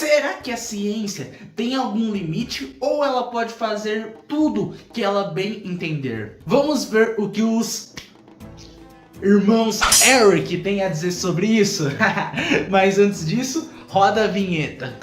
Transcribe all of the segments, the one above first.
Será que a ciência tem algum limite ou ela pode fazer tudo que ela bem entender? Vamos ver o que os irmãos Eric têm a dizer sobre isso? Mas antes disso, roda a vinheta.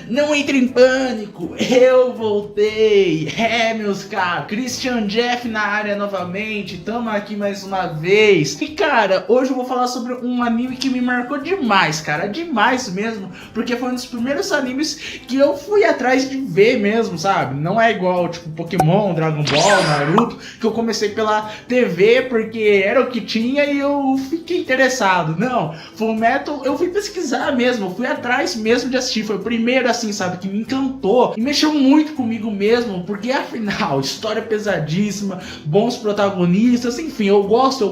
Não entre em pânico, eu voltei! Meus caros, Christian Jeff na área novamente, tamo aqui mais uma vez. E cara, hoje eu vou falar sobre um anime que me marcou demais, cara, demais mesmo, porque foi um dos primeiros animes que eu fui atrás de ver mesmo, sabe? Não é igual, tipo, Pokémon, Dragon Ball, Naruto, que eu comecei pela TV porque era o que tinha e eu fiquei interessado. Não, Fullmetal eu fui pesquisar mesmo, eu fui atrás mesmo de assistir, foi o primeiro assim, sabe, que me encantou e mexeu muito comigo mesmo, porque afinal, história pesadíssima, bons protagonistas, enfim, eu gosto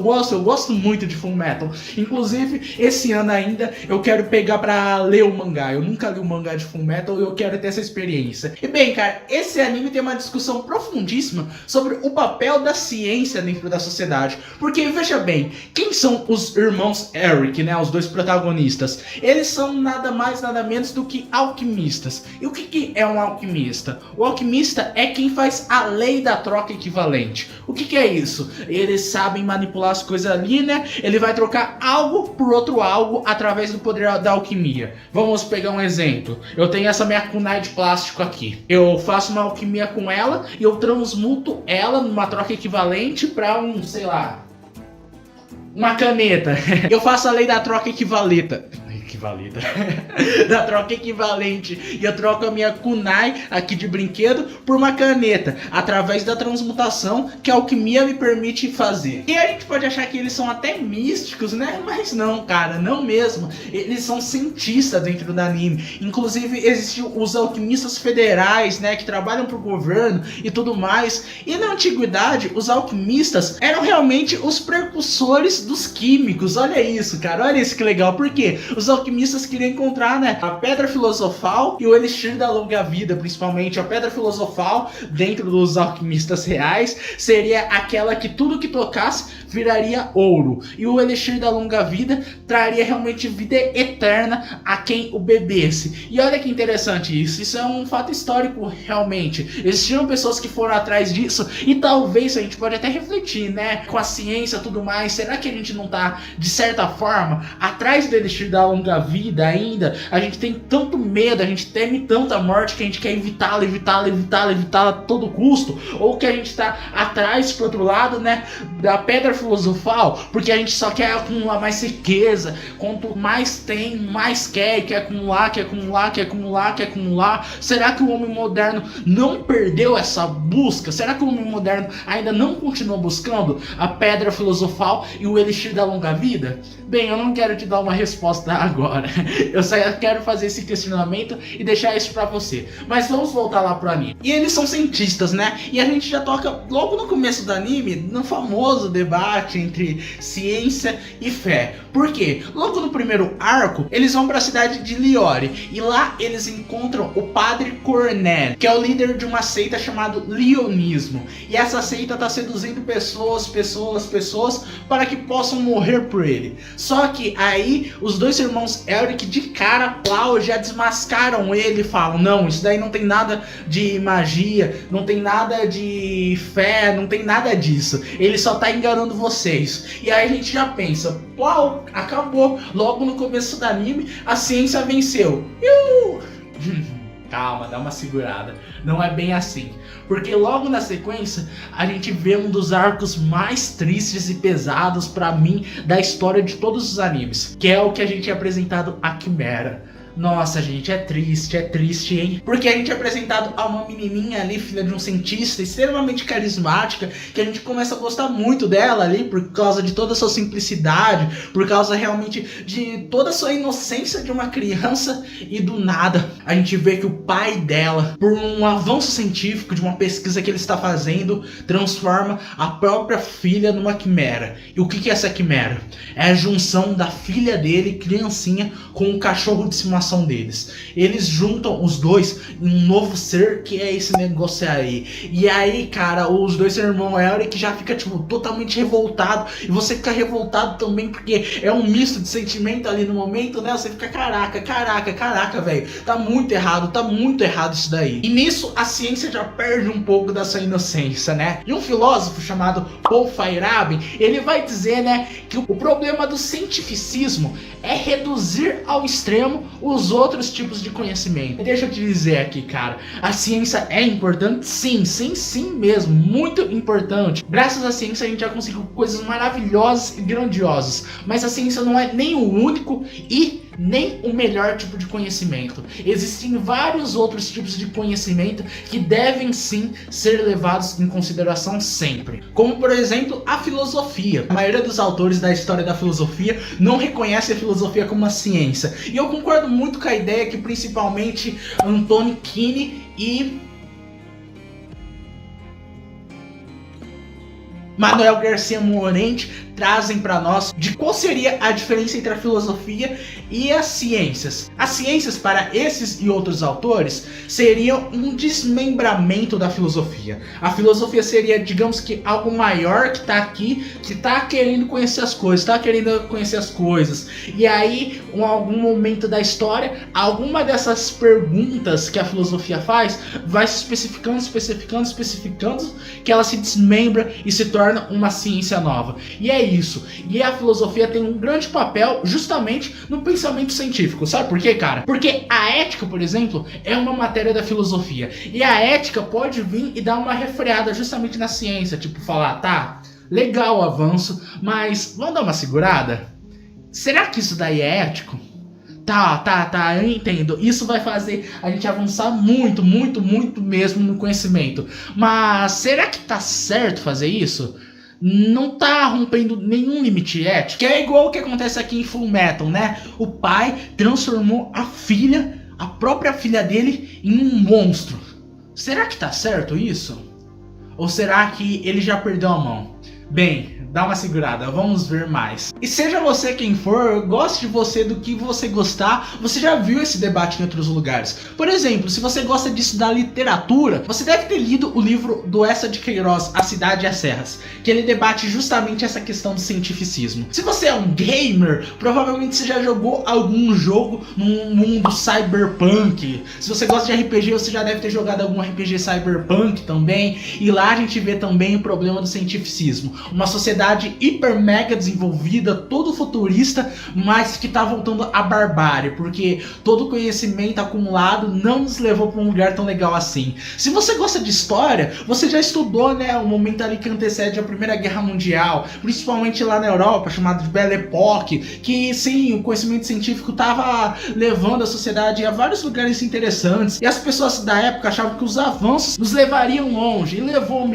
muito de Fullmetal. Inclusive, esse ano ainda eu quero pegar pra ler o mangá. Eu nunca li o mangá de Fullmetal e eu quero ter essa experiência. E bem, cara, esse anime tem uma discussão profundíssima sobre o papel da ciência dentro da sociedade. Porque, veja bem, quem são os irmãos Eric, né, os dois protagonistas? Eles são nada mais, nada menos do que alquimistas. E o que é um alquimista? O alquimista é quem faz a lei da troca equivalente. O que é isso? Eles sabem manipular as coisas ali, né? Ele vai trocar algo por outro algo através do poder da alquimia. Vamos pegar um exemplo. Eu tenho essa minha kunai de plástico aqui. Eu faço uma alquimia com ela e eu transmuto ela numa troca equivalente para um, sei lá, uma caneta. Eu faço a lei da troca equivalente. Da troca equivalente. E eu troco a minha kunai aqui de brinquedo por uma caneta, através da transmutação que a alquimia me permite fazer. E a gente pode achar que eles são até místicos, né? Mas não, cara, não mesmo. Eles são cientistas dentro do anime. Inclusive existem os alquimistas federais, né, que trabalham pro governo e tudo mais. E na antiguidade, os alquimistas eram realmente os precursores dos químicos. Olha isso, cara, olha isso que legal. Por quê? Os alquimistas queriam encontrar, né, a pedra filosofal e o elixir da longa vida. Principalmente a pedra filosofal, dentro dos alquimistas reais, seria aquela que tudo que tocasse viraria ouro, e o elixir da longa vida traria realmente vida eterna a quem o bebesse. E olha que interessante isso é um fato histórico realmente. Existiram pessoas que foram atrás disso, e talvez a gente pode até refletir, né, com a ciência e tudo mais, será que a gente não tá, de certa forma, atrás do elixir da longa vida ainda? A gente tem tanto medo, a gente teme tanto a morte que a gente quer evitá-la a todo custo, ou que a gente tá atrás, pro outro lado, né, da pedra filosofal, porque a gente só quer acumular mais riqueza. Quanto mais tem, mais quer acumular. Será que o homem moderno não perdeu essa busca? Será que o homem moderno ainda não continua buscando a pedra filosofal e o elixir da longa vida? Bem, eu não quero te dar uma resposta agora. Eu só quero fazer esse questionamento e deixar isso pra você. Mas vamos voltar lá pro anime. E eles são cientistas, né? E a gente já toca logo no começo do anime no famoso debate entre ciência e fé. Por quê? Logo no primeiro arco, eles vão para a cidade de Liori e lá eles encontram o padre Cornélio, que é o líder de uma seita chamada Lionismo. E essa seita está seduzindo pessoas para que possam morrer por ele. Só que aí os dois irmãos Eric de cara pau já desmascaram ele e falam: não, isso daí não tem nada de magia, não tem nada de fé, não tem nada disso. Ele só tá enganando vocês. E aí a gente já pensa: uau, acabou. Logo no começo do anime, a ciência venceu. Calma, dá uma segurada. Não é bem assim. Porque logo na sequência, a gente vê um dos arcos mais tristes e pesados pra mim da história de todos os animes, que é o que a gente é apresentado a Quimera. Nossa, gente, é triste, hein? Porque a gente é apresentado a uma menininha ali, filha de um cientista, extremamente carismática, que a gente começa a gostar muito dela ali, por causa de toda a sua simplicidade, por causa realmente de toda a sua inocência de uma criança, e do nada a gente vê que o pai dela, por um avanço científico de uma pesquisa que ele está fazendo, transforma a própria filha numa quimera. E o que é essa quimera? É a junção da filha dele, criancinha, com um cachorro de estimação transformação deles. Eles juntam os dois em um novo ser, que é esse negócio aí. E aí, cara, os dois irmãos Elric já fica, tipo, totalmente revoltado. E você fica revoltado também, porque é um misto de sentimento ali no momento, né? Você fica, caraca, velho. Tá muito errado isso daí. E nisso, a ciência já perde um pouco da sua inocência, né? E um filósofo chamado Paul Feyerabend, ele vai dizer, né, que o problema do cientificismo é reduzir ao extremo os outros tipos de conhecimento. Deixa eu te dizer aqui, cara, a ciência é importante? Sim mesmo, muito importante. Graças à ciência a gente já conseguiu coisas maravilhosas e grandiosas, mas a ciência não é nem o único e nem o melhor tipo de conhecimento. Existem vários outros tipos de conhecimento que devem sim ser levados em consideração sempre. Como, por exemplo, a filosofia. A maioria dos autores da história da filosofia não reconhece a filosofia como uma ciência. E eu concordo muito com a ideia que principalmente Anthony Quine e Manuel Garcia Morente trazem para nós de qual seria a diferença entre a filosofia e as ciências. As ciências, para esses e outros autores, seriam um desmembramento da filosofia. A filosofia seria, digamos que, algo maior que está aqui, que está querendo conhecer as coisas, E aí, em algum momento da história, alguma dessas perguntas que a filosofia faz, vai se especificando, que ela se desmembra e se torna uma ciência nova. E é isso. E a filosofia tem um grande papel justamente no pensamento científico. Sabe por quê, cara? Porque a ética, por exemplo, é uma matéria da filosofia. E a ética pode vir e dar uma refreada justamente na ciência. Tipo, falar, tá, legal o avanço, mas vamos dar uma segurada? Será que isso daí é ético? Tá, eu entendo. Isso vai fazer a gente avançar muito mesmo no conhecimento. Mas será que tá certo fazer isso? Não tá rompendo nenhum limite ético? Que é igual o que acontece aqui em Fullmetal, né? O pai transformou a própria filha dele, em um monstro. Será que tá certo isso? Ou será que ele já perdeu a mão? Bem, dá uma segurada, vamos ver mais. E seja você quem for, goste de você do que você gostar, você já viu esse debate em outros lugares. Por exemplo, se você gosta de estudar literatura, você deve ter lido o livro do Eça de Queiroz, A Cidade e as Serras, que ele debate justamente essa questão do cientificismo. Se você é um gamer, provavelmente você já jogou algum jogo num mundo cyberpunk. Se você gosta de RPG, você já deve ter jogado algum RPG cyberpunk também. E lá a gente vê também o problema do cientificismo. Uma sociedade hiper mega desenvolvida, todo futurista, mas que tá voltando à barbárie, porque todo o conhecimento acumulado não nos levou para um lugar tão legal assim. Se você gosta de história, você já estudou, né, o momento ali que antecede a Primeira Guerra Mundial, principalmente lá na Europa, chamado de Belle Époque, que sim, o conhecimento científico tava levando a sociedade a vários lugares interessantes, e as pessoas da época achavam que os avanços nos levariam longe, e levou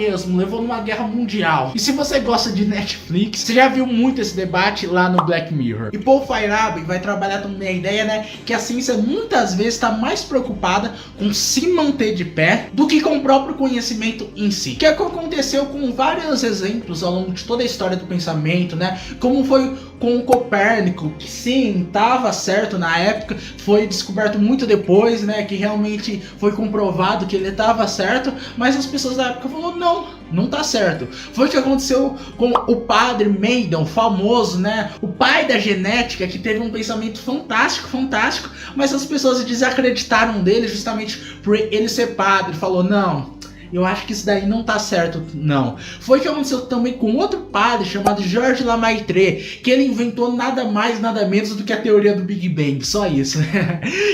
numa guerra mundial. E se você gosta de Netflix, você já viu muito esse debate lá no Black Mirror. E Paul Feyerabend vai trabalhar também a ideia, né, que a ciência muitas vezes está mais preocupada com se manter de pé do que com o próprio conhecimento em si. Que é o que aconteceu com vários exemplos ao longo de toda a história do pensamento, né, como foi com o Copérnico, que sim, estava certo na época, foi descoberto muito depois, né, que realmente foi comprovado que ele estava certo, mas as pessoas da época falaram, não tá certo. Foi o que aconteceu com o padre Mendel, famoso, né, o pai da genética, que teve um pensamento fantástico, mas as pessoas desacreditaram dele justamente por ele ser padre, falou, não, eu acho que isso daí não tá certo, não. Foi o que aconteceu também com outro padre chamado Georges Lemaitre, que ele inventou nada mais, nada menos do que a teoria do Big Bang, só isso.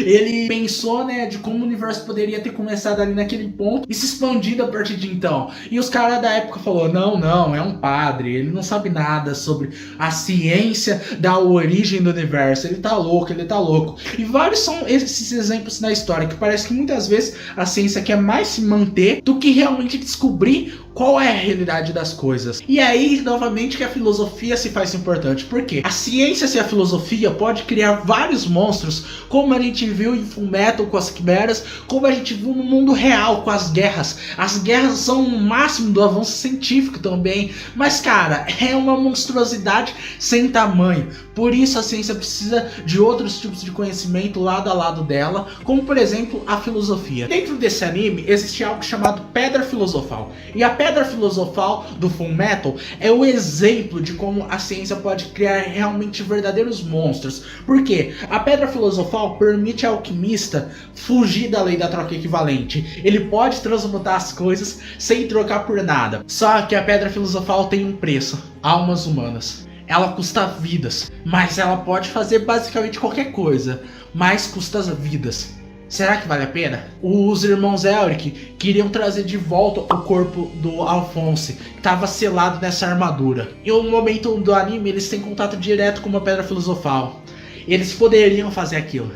Ele pensou, né, de como o universo poderia ter começado ali naquele ponto e se expandido a partir de então. E os caras da época falaram, não, é um padre, ele não sabe nada sobre a ciência da origem do universo, ele tá louco. E vários são esses exemplos na história, que parece que muitas vezes a ciência quer mais se manter do que realmente descobrir qual é a realidade das coisas. E aí, novamente, que a filosofia se faz importante. Por quê? A ciência e a filosofia pode criar vários monstros, como a gente viu em Fullmetal com as quimeras, como a gente viu no mundo real com as guerras. As guerras são o máximo do avanço científico também, mas cara, é uma monstruosidade sem tamanho. Por isso a ciência precisa de outros tipos de conhecimento lado a lado dela, como por exemplo a filosofia. Dentro desse anime existe algo chamado Pedra Filosofal, e a Pedra Filosofal do Fullmetal é o exemplo de como a ciência pode criar realmente verdadeiros monstros. Por quê? A Pedra Filosofal permite ao alquimista fugir da lei da troca equivalente. Ele pode transmutar as coisas sem trocar por nada. Só que a Pedra Filosofal tem um preço: almas humanas. Ela custa vidas, mas ela pode fazer basicamente qualquer coisa, mas custa vidas. Será que vale a pena? Os irmãos Elric queriam trazer de volta o corpo do Alphonse, que estava selado nessa armadura. E no momento do anime eles têm contato direto com uma Pedra Filosofal. Eles poderiam fazer aquilo,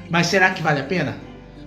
mas será que vale a pena?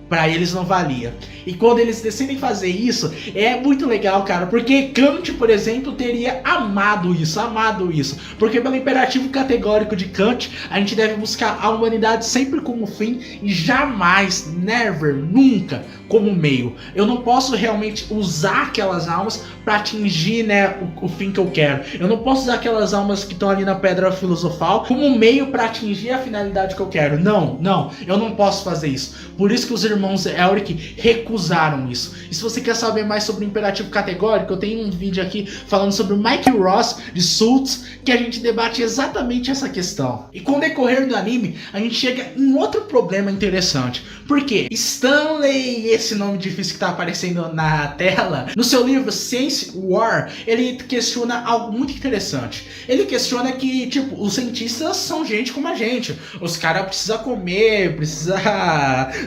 Pra eles não valia. E quando eles decidem fazer isso, é muito legal, cara. Porque Kant, por exemplo, teria amado isso. Porque pelo imperativo categórico de Kant, a gente deve buscar a humanidade sempre como fim e jamais, never, nunca como meio. Eu não posso realmente usar aquelas almas para atingir, né, o fim que eu quero. Eu não posso usar aquelas almas que estão ali na Pedra Filosofal como meio para atingir a finalidade que eu quero. Não, eu não posso fazer isso. Por isso que os irmãos Elric recusaram isso. E se você quer saber mais sobre o imperativo categórico, eu tenho um vídeo aqui falando sobre o Mike Ross de Sultz, que a gente debate exatamente essa questão. E com o decorrer do anime, a gente chega em outro problema interessante. Por quê? Stanley, esse nome difícil que tá aparecendo na tela, no seu livro Science War, ele questiona algo muito interessante. Ele questiona que, tipo, os cientistas são gente como a gente. Os caras precisam comer, precisam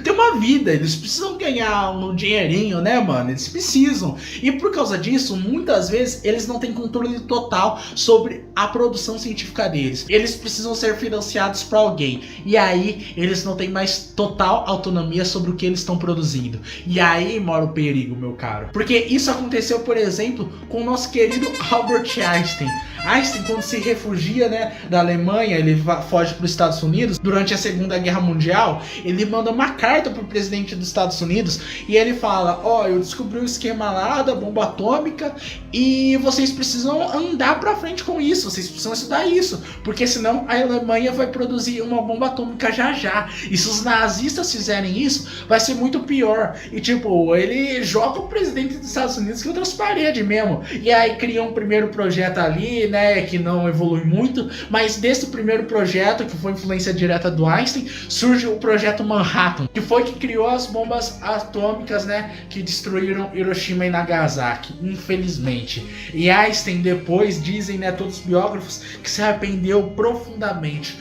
ter uma vida, eles precisam ganhar um dinheirinho, né, mano? Eles precisam. E por causa disso, muitas vezes, eles não têm controle total sobre a produção científica deles. Eles precisam ser financiados por alguém. E aí, eles não têm mais total autonomia sobre o que eles estão produzindo. E aí mora o perigo, meu caro. Porque isso aconteceu, por exemplo, com o nosso querido Albert Einstein. Einstein, quando se refugia, né, da Alemanha, ele foge para os Estados Unidos durante a Segunda Guerra Mundial. Ele manda uma carta para o presidente dos Estados Unidos e ele fala: ó, eu descobri o esquema lá da bomba atômica e vocês precisam andar para frente com isso, vocês precisam estudar isso, porque senão a Alemanha vai produzir uma bomba atômica já. E se os nazistas fizerem isso, vai ser muito pior. E tipo, ele joga o presidente dos Estados Unidos contra as paredes mesmo. E aí cria um primeiro projeto ali, né, que não evolui muito, mas desse primeiro projeto, que foi influência direta do Einstein, surge o projeto Manhattan, que foi que criou as bombas atômicas, né, que destruíram Hiroshima e Nagasaki, infelizmente. E Einstein depois, dizem, né, todos os biógrafos, que se arrependeu profundamente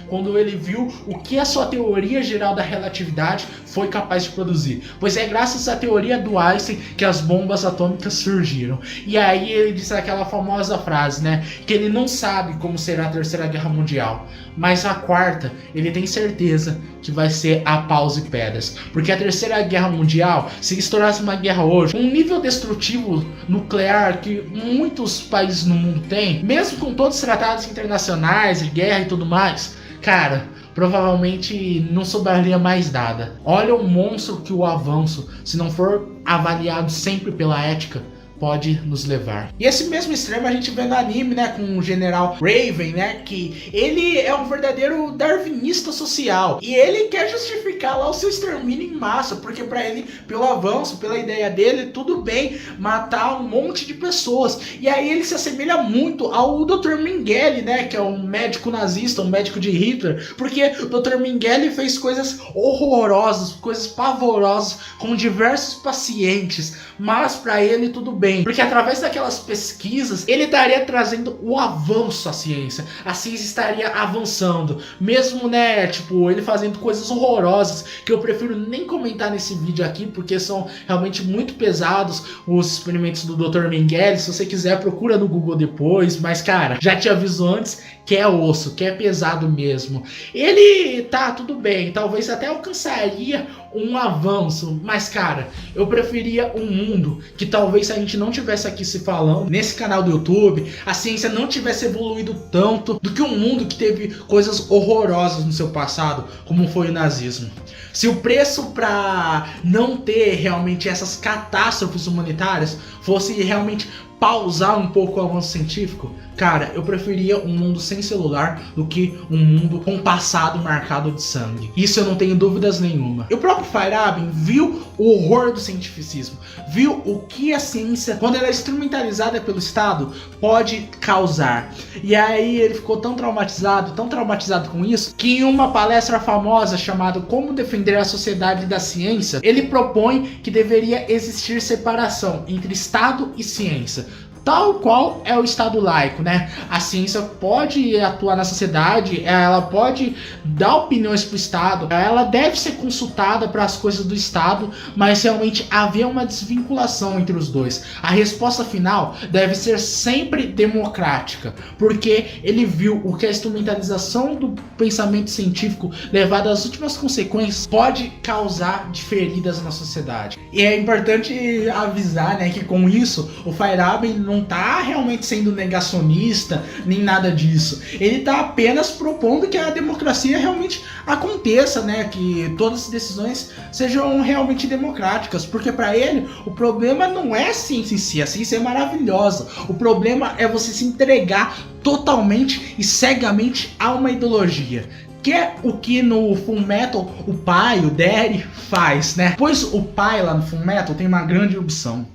quando ele viu o que a sua teoria geral da relatividade foi capaz de produzir. Pois é graças à teoria do Einstein que as bombas atômicas surgiram. E aí ele disse aquela famosa frase, né, que ele não sabe como será a Terceira Guerra Mundial, mas a quarta ele tem certeza que vai ser a paus e pedras. Porque a Terceira Guerra Mundial, se estourasse uma guerra hoje, um nível destrutivo nuclear que muitos países no mundo têm, mesmo com todos os tratados internacionais de guerra e tudo mais, cara, provavelmente não sobraria mais nada. Olha o monstro que o avanço, se não for avaliado sempre pela ética, pode nos levar. E esse mesmo extremo a gente vê no anime, né, com o General Raven, né, que ele é um verdadeiro darwinista social e ele quer justificar lá o seu extermínio em massa, porque para ele, pelo avanço, pela ideia dele, tudo bem matar um monte de pessoas. E aí ele se assemelha muito ao Dr. Mengele, né, que é um médico nazista, um médico de Hitler, porque o Dr. Mengele fez coisas horrorosas, coisas pavorosas com diversos pacientes, mas para ele tudo bem, porque através daquelas pesquisas ele estaria trazendo o avanço à ciência. A ciência estaria avançando, mesmo, né, tipo, ele fazendo coisas horrorosas que eu prefiro nem comentar nesse vídeo aqui, porque são realmente muito pesados os experimentos do Dr. Mengele. Se você quiser, procura no Google depois, mas cara, já te aviso antes que é osso, que é pesado mesmo. Ele tá tudo bem, talvez até alcançaria um avanço, mas cara, eu preferia um mundo que talvez se a gente não tivesse aqui se falando nesse canal do YouTube, a ciência não tivesse evoluído tanto do que um mundo que teve coisas horrorosas no seu passado, como foi o nazismo. Se o preço para não ter realmente essas catástrofes humanitárias fosse realmente pausar um pouco o avanço científico, cara, eu preferia um mundo sem celular do que um mundo com passado marcado de sangue. Isso eu não tenho dúvidas nenhuma. E o próprio Feyerabend viu o horror do cientificismo, viu o que a ciência, quando ela é instrumentalizada pelo Estado, pode causar. E aí ele ficou tão traumatizado com isso, que em uma palestra famosa chamada Como Defender a Sociedade da Ciência, ele propõe que deveria existir separação entre Estado e ciência. Tal qual é o Estado laico, né? A ciência pode atuar na sociedade, ela pode dar opiniões para o Estado, ela deve ser consultada para as coisas do Estado, mas realmente haver uma desvinculação entre os dois. A resposta final deve ser sempre democrática, porque ele viu o que a instrumentalização do pensamento científico, levada às últimas consequências, pode causar de feridas na sociedade. E é importante avisar, né, que com isso o Feyerabend não tá realmente sendo negacionista, nem nada disso. Ele tá apenas propondo que a democracia realmente aconteça, né? Que todas as decisões sejam realmente democráticas. Porque para ele, o problema não é a ciência em si. A ciência é maravilhosa. O problema é você se entregar totalmente e cegamente a uma ideologia. Que é o que no Fullmetal o pai, o Daddy, faz, né? Pois o pai lá no Fullmetal tem uma grande opção.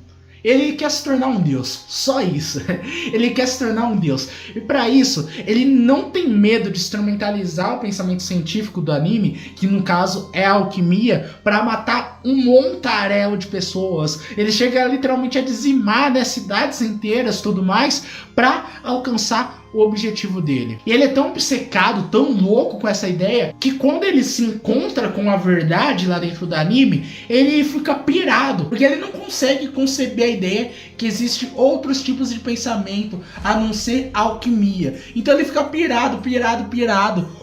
Ele quer se tornar um deus, só isso. Ele quer se tornar um deus. E para isso, ele não tem medo de instrumentalizar o pensamento científico do anime, que no caso é a alquimia, para matar um montaréu de pessoas. Ele chega literalmente a dizimar, né, cidades inteiras, tudo mais, para alcançar o objetivo dele. E ele é tão obcecado, tão louco com essa ideia, que quando ele se encontra com a verdade lá dentro do anime, ele fica pirado, porque ele não consegue conceber a ideia que existem outros tipos de pensamento a não ser a alquimia. Então ele fica pirado,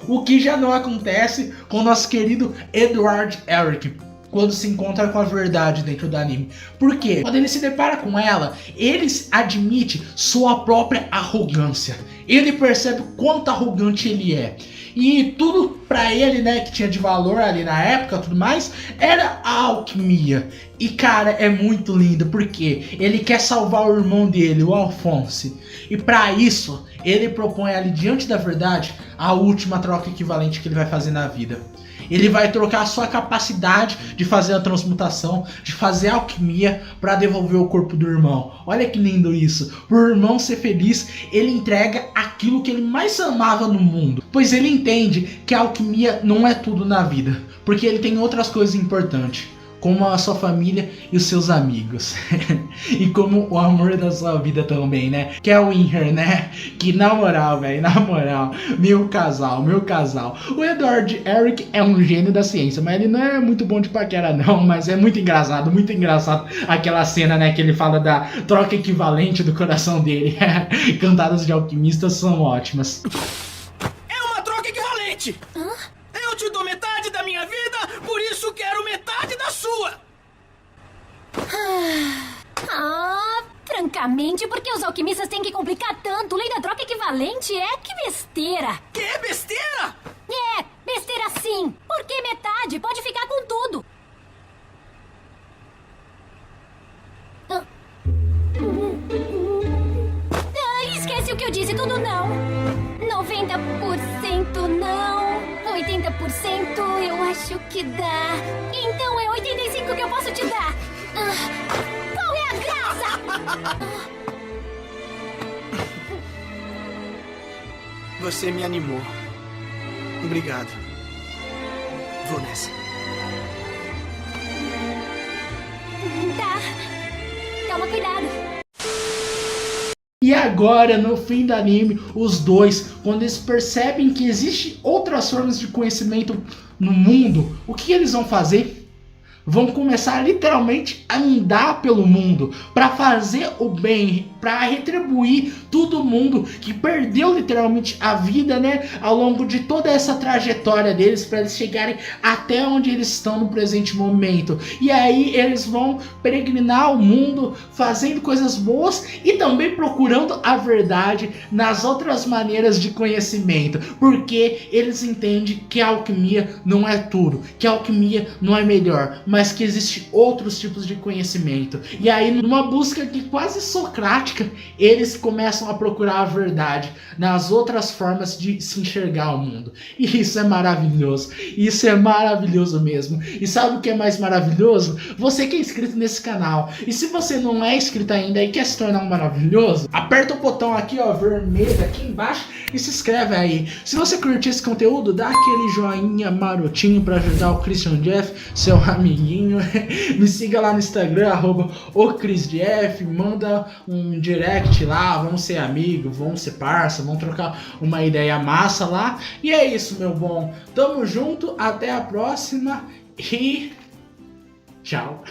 o que já não acontece com o nosso querido Edward Elric quando se encontra com a verdade dentro do anime. Por quê? Quando ele se depara com ela, ele admite sua própria arrogância. Ele percebe quanto arrogante ele é. E tudo pra ele, né, que tinha de valor ali na época, tudo mais, era a alquimia. E cara, é muito lindo, porque ele quer salvar o irmão dele, o Alphonse. E pra isso, ele propõe ali, diante da verdade, a última troca equivalente que ele vai fazer na vida. Ele vai trocar a sua capacidade de fazer a transmutação, de fazer a alquimia, para devolver o corpo do irmão. Olha que lindo isso. Por o irmão ser feliz, ele entrega aquilo que ele mais amava no mundo. Pois ele entende que a alquimia não é tudo na vida, porque ele tem outras coisas importantes, como a sua família e os seus amigos. E como o amor da sua vida também, né? Que é o Winher, né? Que na moral, velho, na moral, meu casal. O Edward Elric é um gênio da ciência, mas ele não é muito bom de paquera não, mas é muito engraçado aquela cena, né, que ele fala da troca equivalente do coração dele. Cantadas de alquimistas são ótimas. É uma troca equivalente! Hã? Eu te dou metade da minha vida, por isso quero metade da sua! Francamente, por que os alquimistas têm que complicar tanto? Lei da troca equivalente é? Que besteira! Que besteira? É, besteira sim! Por que metade? Pode ficar com tudo! Esquece o que eu disse, tudo não! 90% não! 80% eu acho que dá! Então é 85% que eu posso te dar! Qual é a graça? Você me animou. Obrigado. Vou nessa. Tá. Toma cuidado. E agora, no fim do anime, os dois, quando eles percebem que existem outras formas de conhecimento no mundo, o que eles vão fazer? vão começar literalmente a andar pelo mundo para fazer o bem, para retribuir todo mundo que perdeu literalmente a vida, né, ao longo de toda essa trajetória deles, para eles chegarem até onde eles estão no presente momento. E aí eles vão peregrinar o mundo fazendo coisas boas e também procurando a verdade nas outras maneiras de conhecimento, porque eles entendem que a alquimia não é tudo, que a alquimia não é melhor, mas que existem outros tipos de conhecimento. E aí, numa busca que quase socrática, eles começam a procurar a verdade nas outras formas de se enxergar o mundo. E isso é maravilhoso. Isso é maravilhoso mesmo. E sabe o que é mais maravilhoso? Você que é inscrito nesse canal. E se você não é inscrito ainda e quer se tornar um maravilhoso, aperta o botão aqui, ó, vermelho aqui embaixo e se inscreve aí. Se você curtir esse conteúdo, dá aquele joinha marotinho para ajudar o Christian Jeff, seu amiguinho. Me siga lá no Instagram, @ocrisjeff, manda um direct lá, vamos ser amigos, vamos ser parça, vamos trocar uma ideia massa lá. E é isso, meu bom. Tamo junto, até a próxima e tchau.